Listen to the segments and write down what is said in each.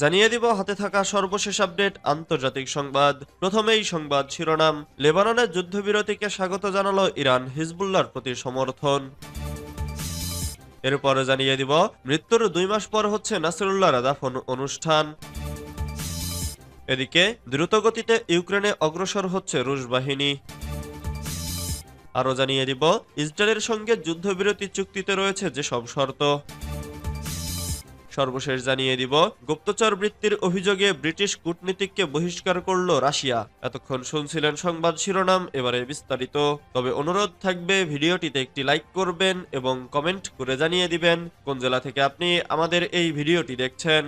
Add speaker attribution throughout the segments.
Speaker 1: জানিয়ে দিব হাতে থাকা সর্বশেষ আপডেট আন্তর্জাতিক সংবাদ। প্রথমেই সংবাদ শিরোনাম। লেবাননের যুদ্ধবিরতিকে স্বাগত জানালো ইরান, হিজবুল্লাহর প্রতি সমর্থন। এরপরে জানিয়ে দিব মৃত্যুর 2 মাস পর হচ্ছে নাসরুল্লাহর দাফন অনুষ্ঠান। এদিকে দ্রুতগতিতে ইউক্রেনে অগ্রসর হচ্ছে রুশ বাহিনী। আরও জানিয়ে দিব ইসরায়েলের সঙ্গে যুদ্ধবিরতি চুক্তিতে রয়েছে যেসব শর্ত। সর্বশেষ জানিয়ে দিব গুপ্তচর বৃত্তির অভিযোগে ব্রিটিশ কূটনীতিককে বহিষ্কার করল রাশিয়া। এতক্ষণ শুনছিলেন সংবাদ শিরোনাম, এবারে বিস্তারিত। তবে অনুরোধ থাকবে ভিডিওটিতে একটি লাইক করবেন এবং কমেন্ট করে জানিয়ে দিবেন কোন জেলা থেকে আপনি আমাদের এই ভিডিওটি দেখছেন।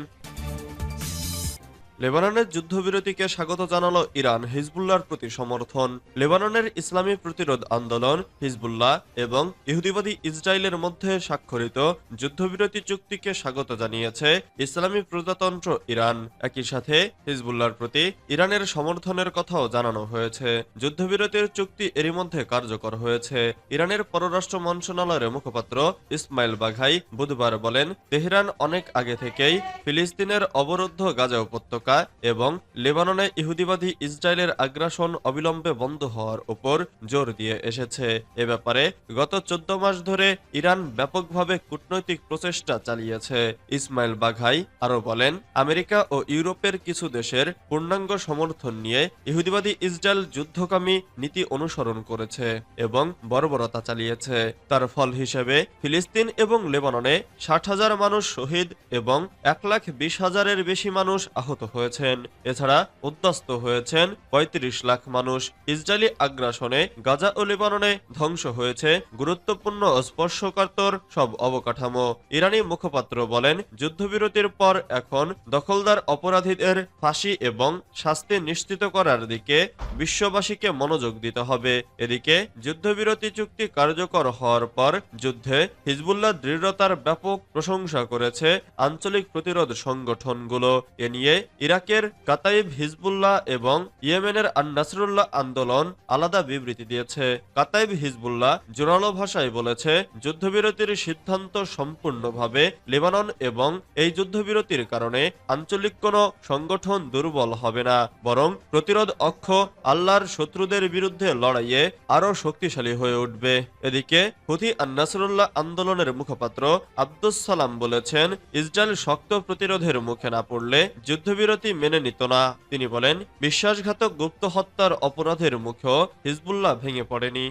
Speaker 1: লেবাননের যুদ্ধবিরতিকে স্বাগত জানালো ইরান, হিজবুল্লাহর প্রতি সমর্থন। লেবাননের ইসলামী প্রতিরোধ আন্দোলন হিজবুল্লাহ এবং ইহুদিবাদী ইসরায়েলের মধ্যে স্বাক্ষরিত যুদ্ধবিরতি চুক্তিকে স্বাগত জানিয়েছে ইসলামী প্রজাতন্ত্র ইরান। একই সাথে হিজবুল্লাহর প্রতি ইরানের সমর্থনের কথাও জানানো হয়েছে। যুদ্ধবিরতির চুক্তি এরই মধ্যে কার্যকর হয়েছে। ইরানের পররাষ্ট্র মন্ত্রণালয়ের মুখপাত্র ইসমাইল বাঘাই বুধবার বলেন, তেহরান অনেক আগে থেকেই ফিলিস্তিনের অবরুদ্ধ গাজা উপত্যকা এবং লেবাননে ইহুদিবাদী ইসরায়েলের আগ্রাসন অবিলম্বে বন্ধ হওয়ার উপর জোর দিয়ে এসেছে। এ ব্যাপারে গত 14 মাস ধরে ইরান ব্যাপকভাবে কূটনৈতিক প্রচেষ্টা চালিয়েছে। ইসমাইল বাঘাই আরো বলেন, আমেরিকা ও ইউরোপের কিছু দেশের পূর্ণাঙ্গ সমর্থন নিয়ে ইহুদিবাদী ইসরায়েল যুদ্ধকামী নীতি অনুসরণ করেছে এবং বর্বরতা চালিয়েছে। তার ফল হিসেবে ফিলিস্তিন এবং লেবাননে 60,000 মানুষ শহীদ এবং 1,20,000-এর বেশি মানুষ আহত হয়েছেন। এছাড়া উদ্বাস্ত হয়েছেন 35 লাখ মানুষ। ইসরায়েলি আগ্রাসনে গাজা ও লেবাননে ধ্বংস হয়েছে গুরুত্বপূর্ণ স্পর্শকাতর সব অবকাঠামো। ইরানি মুখপাত্র বলেন, যুদ্ধবিরতির পর এখন দখলদার অপরাধীদের ফাঁসি এবং শাস্তি নিশ্চিত করার দিকে বিশ্ববাসীকে মনোযোগ দিতে হবে। এদিকে যুদ্ধবিরতি চুক্তি কার্যকর হওয়ার পর যুদ্ধে হিজবুল্লাহ দৃঢ়তার ব্যাপক প্রশংসা করেছে আঞ্চলিক প্রতিরোধ সংগঠনগুলো। এ নিয়ে ইরাকের কাতাইব হিজবুল্লাহ এবং ইয়েমেনের আন-নাসরুল্লাহ আন্দোলন আলাদা বিবৃতি দিয়েছে। কাতাইব হিজবুল্লাহ জোরালো ভাষায় বলেছে, যুদ্ধবিরতির সিদ্ধান্ত সম্পূর্ণভাবে লেবানন এবং এই যুদ্ধবিরতির কারণে আঞ্চলিক কোনো সংগঠন দুর্বল হবে না, বরং প্রতিরোধ অক্ষ আল্লাহর শত্রুদের বিরুদ্ধে লড়াইয়ে আরও শক্তিশালী হয়ে উঠবে। এদিকে হুথি আন-নাসরুল্লাহ আন্দোলনের মুখপাত্র আব্দুস সালাম বলেছেন, ইসরায়েল শক্ত প্রতিরোধের মুখে না পড়লে যুদ্ধবিরতি মেনে নিত না। তিনি বলেন, বিশ্বাসঘাতক গুপ্ত হত্যার অপরাধের মুখেও হিজবুল্লাহ ভেঙে পড়েনি।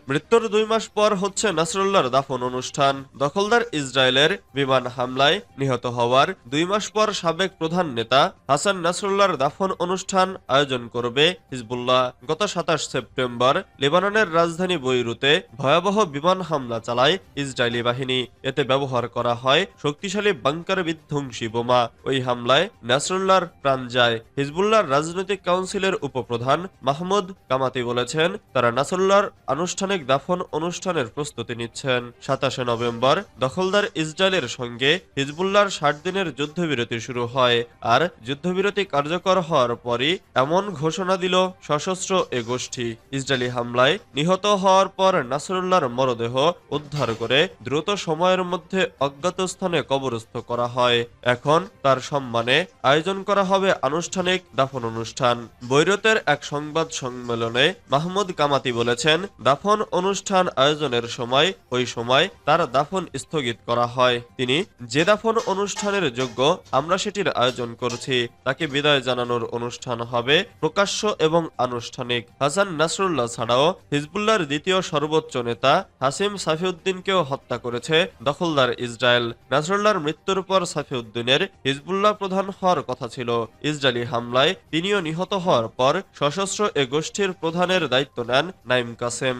Speaker 1: মৃত্যুর 2 মাস পর হচ্ছে নাসরুল্লাহর দাফন অনুষ্ঠান। দখলদার ইসরায়েলের বিমান হামলায় নিহত হওয়ার 2 মাস পর সাবেক প্রধান নেতা হাসান নাসরুল্লাহর দাফন অনুষ্ঠান আয়োজন করবে হিজবুল্লাহ। গত 27 সেপ্টেম্বর লেবাননের রাজধানী বৈরুতে ভয়াবহ বিমান হামলা চালায় ইসরায়েলি বাহিনী। এতে ব্যবহার করা হয় শক্তিশালী বাংকার বিধ্বংসী বোমা। ওই হামলায় নাসরুল্লাহর প্রাণ যায়। হিজবুল্লাহর রাজনৈতিক কাউন্সিলের উপপ্রধান মাহমুদ কামাতি বলেছেন, তারা নাসরুল্লাহর আনুষ্ঠানিক দাফন অনুষ্ঠানের প্রস্তুতি নিচ্ছেন। 27 নভেম্বর দখলদার ইসরায়েলের সঙ্গে হিজবুল্লাহর 60 দিনের যুদ্ধবিরতি শুরু হয়। আর যুদ্ধবিরতি কার্যকর হওয়ার পরই এমন ঘোষণা দিল সশস্ত্র এ গোষ্ঠী। ইসরায়েলি হামলায় নিহত হওয়ার পর নাসরুল্লাহর মরদেহ উদ্ধার করে দ্রুত সময়ের মধ্যে অজ্ঞাত স্থানে কবরস্থ করা হয়। এখন তার সম্মানে আয়োজন করা হবে আনুষ্ঠানিক দাফন অনুষ্ঠান। বৈরুতের এক সংবাদ সম্মেলনে মাহমুদ কামাতি বলেছেন, দাফন অনুষ্ঠান আয়োজনের সময় ওই সময় তার দাফন স্থগিত করা হয়। তিনি যে দাফন অনুষ্ঠানের যোগ্য আমরা সেটির আয়োজন করছি, তাকে বিদায় জানানোর অনুষ্ঠান হবে প্রকাশ্য এবং আনুষ্ঠানিক। হাসান নাসরুল্লাহ ছাড়াও হিজবুল্লাহর দ্বিতীয় সর্বোচ্চ নেতা হাসিম সাফিউদ্দিনকেও হত্যা করেছে দখলদার ইসরায়েল। নাসরুল্লাহর মৃত্যুর পর সাফিউদ্দিনের হিজবুল্লাহ প্রধান হওয়ার কথা ছিল। ইসরায়েলি হামলায় তিনিও নিহত হওয়ার পর সশস্ত্র এ গোষ্ঠীর প্রধানের দায়িত্ব নেন নাইম কাসেম।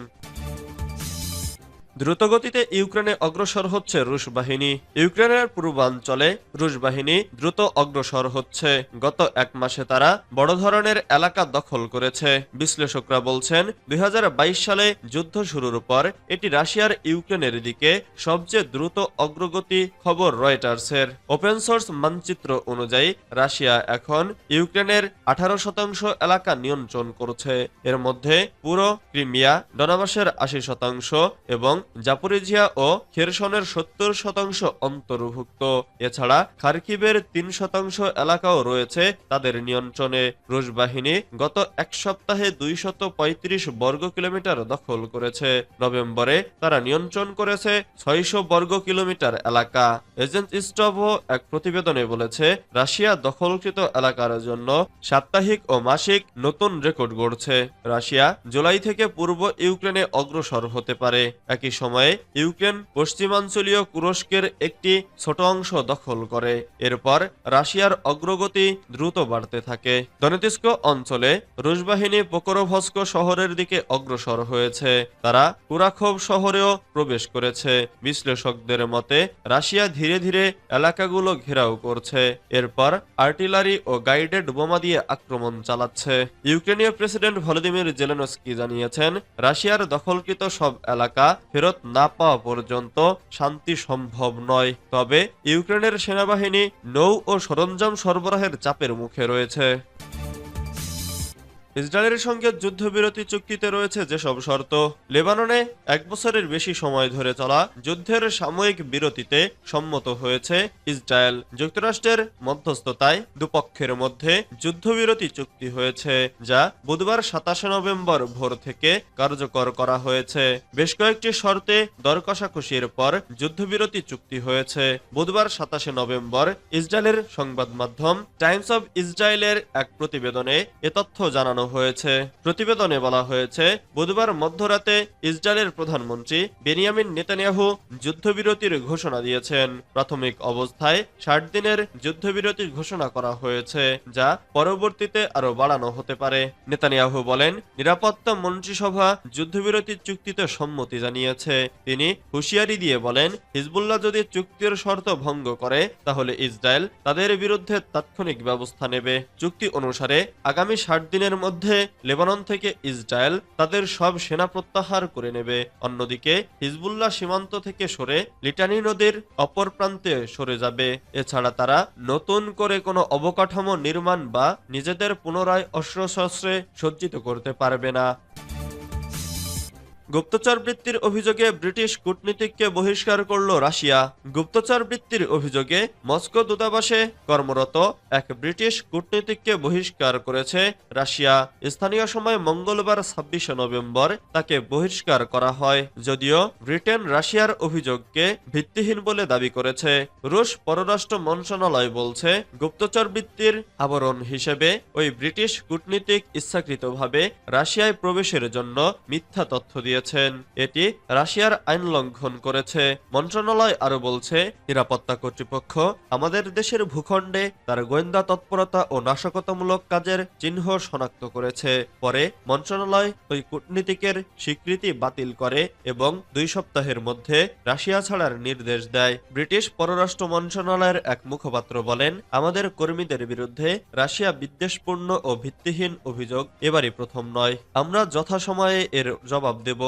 Speaker 1: দ্রুতগতিতে ইউক্রেনে অগ্রসর হচ্ছে রুশ বাহিনী। ইউক্রেনের পূর্বাঞ্চলে রুশ বাহিনী দ্রুত অগ্রসর হচ্ছে। গত 1 মাসে তারা বড় ধরনের এলাকা দখল করেছে। বিশ্লেষকরা বলছেন, 2022 সালে যুদ্ধ শুরুর পর এটি রাশিয়ার ইউক্রেনের দিকে সবচেয়ে দ্রুত অগ্রগতি। খবর রয়টার্সের। ওপেন সোর্স মানচিত্র অনুযায়ী রাশিয়া এখন ইউক্রেনের 18% এলাকা নিয়ন্ত্রণ করছে। এর মধ্যে পুরো ক্রিমিয়া, ডনবাসের 80% এবং জাপোরিজিয়া ও খেরসনের 70% অন্তর্ভুক্ত। এছাড়া খার্কিভের 3% এলাকাও রয়েছে তাদের নিয়ন্ত্রণে। রুশ বাহিনী গত এক সপ্তাহে 235 বর্গ কিলোমিটার দখল করেছে। নভেম্বরে তারা নিয়ন্ত্রণ করেছে 600 বর্গ কিলোমিটার এলাকা। এজেন্ট স্টভও এক প্রতিবেদনে বলেছে, রাশিয়া দখলকৃত এলাকার জন্য সাপ্তাহিক ও মাসিক নতুন রেকর্ড গড়ছে। রাশিয়া জুলাই থেকে পূর্ব ইউক্রেনে অগ্রসর হতে পারে। একই সময়ে ইউক্রেন পশ্চিমাঞ্চলীয় তুরস্কের একটি ছোট অংশ দখল করে। এরপর রাশিয়ার অগ্রগতি দ্রুত বাড়তে থাকে। দনেৎস্ক অঞ্চলে রুশ বাহিনী পোকরোভস্ক শহরের দিকে অগ্রসর হয়েছে। তারা কুরাখোভ শহরেও প্রবেশ করেছে। বিশ্লেষকদের মতে রাশিয়া ধীরে ধীরে এলাকাগুলো ঘেরাও করছে। এরপর আর্টিলারি ও গাইডেড বোমা দিয়ে আক্রমণ চালাচ্ছে। ইউক্রেনীয় প্রেসিডেন্ট ভলোদিমির জেলেনস্কি জানিয়েছেন, রাশিয়ার দখলকৃত সব এলাকা ফেরত না পাওয়া পর্যন্ত শান্তি সম্ভব নয়। তবে ইউক্রেনের সেনাবাহিনী নৌ ও সরঞ্জাম সরবরাহের চাপের মুখে রয়েছে। ইসরায়েলের সঙ্গে যুদ্ধবিরতি চুক্তিতে রয়েছে যেসব শর্ত। লেবাননে 1 বছরের বেশি সময় ধরে চলা যুদ্ধের সাময়িক বিরতিতে সম্মত হয়েছে ইসরায়েল। যুক্তরাষ্ট্রের মধ্যস্থতায় দুপক্ষের মধ্যে যুদ্ধবিরতি চুক্তি হয়েছে, যা বুধবার 27 নভেম্বর ভোর থেকে কার্যকর করা হয়েছে। বেশ কয়েকটি শর্তে দর কষাকষির পর যুদ্ধবিরতি চুক্তি হয়েছে। বুধবার 27 নভেম্বর ইসরায়েলের সংবাদ মাধ্যম টাইমস অব ইসরায়েলের এক প্রতিবেদনে এ তথ্য জানানো হয়েছে। প্রতিবেদনে বলা হয়েছে, বুধবার মধ্যরাতে ইসরায়েলের প্রধানমন্ত্রী বেনিয়ামিন নেতানিয়াহু যুদ্ধবিরতির ঘোষণা দিয়েছেন। প্রাথমিক অবস্থায় 60 দিনের যুদ্ধবিরতির ঘোষণা করা হয়েছে, যা পরবর্তীতে আরো বাড়ানো হতে পারে। নেতানিয়াহু বলেন, নিরাপত্তা মন্ত্রিসভা যুদ্ধবিরতি চুক্তিতে সম্মতি জানিয়েছে। তিনি হুঁশিয়ারি দিয়ে বলেন, হিজবুল্লাহ যদি চুক্তির শর্ত ভঙ্গ করে তাহলে ইসরায়েল তাদের বিরুদ্ধে তাৎক্ষণিক ব্যবস্থা নেবে। চুক্তি অনুসারে আগামী 60 দিনের মধ্যে লেবানন থেকে ইসরায়েল তাদের সব সেনা প্রত্যাহার করে নেবে। অন্যদিকে হিজবুল্লাহ সীমান্ত থেকে সরে লিটানি নদীর অপর প্রান্তে সরে যাবে। এছাড়া তারা নতুন করে কোনো অবকাঠামো নির্মাণ বা নিজেদের পুনরায় অস্ত্রশস্ত্রে সজ্জিত করতে পারবে না। গুপ্তচর বৃত্তির অভিযোগে ব্রিটিশ কূটনীতিককে বহিষ্কার করল রাশিয়া। গুপ্তচর বৃত্তির অভিযোগে মস্কো দূতাবাসে কর্মরত এক ব্রিটিশ কূটনীতিককে বহিষ্কার করেছে রাশিয়া। স্থানীয় সময় মঙ্গলবার 26 নভেম্বর তাকে বহিষ্কার করা হয়। যদিও ব্রিটেন রাশিয়ার অভিযোগকে ভিত্তিহীন বলে দাবি করেছে। রুশ পররাষ্ট্র মন্ত্রণালয় বলছে, গুপ্তচর বৃত্তির আবরণ হিসেবে ওই ব্রিটিশ কূটনীতিক ইচ্ছাকৃতভাবে রাশিয়ায় প্রবেশের জন্য মিথ্যা তথ্য দিয়েছেন। এটি রাশিয়ার আইন লঙ্ঘন করেছে। মন্ত্রণালয় আরো বলছে, নিরাপত্তা কর্তৃপক্ষ আমাদের দেশের ভূখণ্ডে তার গোয়েন্দা তৎপরতা ও নাশকতামূলক কাজের চিহ্ন শনাক্ত করেছে। পরে মন্ত্রণালয় ওই কূটনীতিকের স্বীকৃতি বাতিল করে এবং 2 সপ্তাহের মধ্যে রাশিয়া ছাড়ার নির্দেশ দেয়। ব্রিটিশ পররাষ্ট্র মন্ত্রণালয়ের এক মুখপাত্র বলেন, আমাদের কর্মীদের বিরুদ্ধে রাশিয়া বিদ্বেষপূর্ণ ও ভিত্তিহীন অভিযোগ এবারই প্রথম নয়। আমরা যথাসময়ে এর জবাব দেব।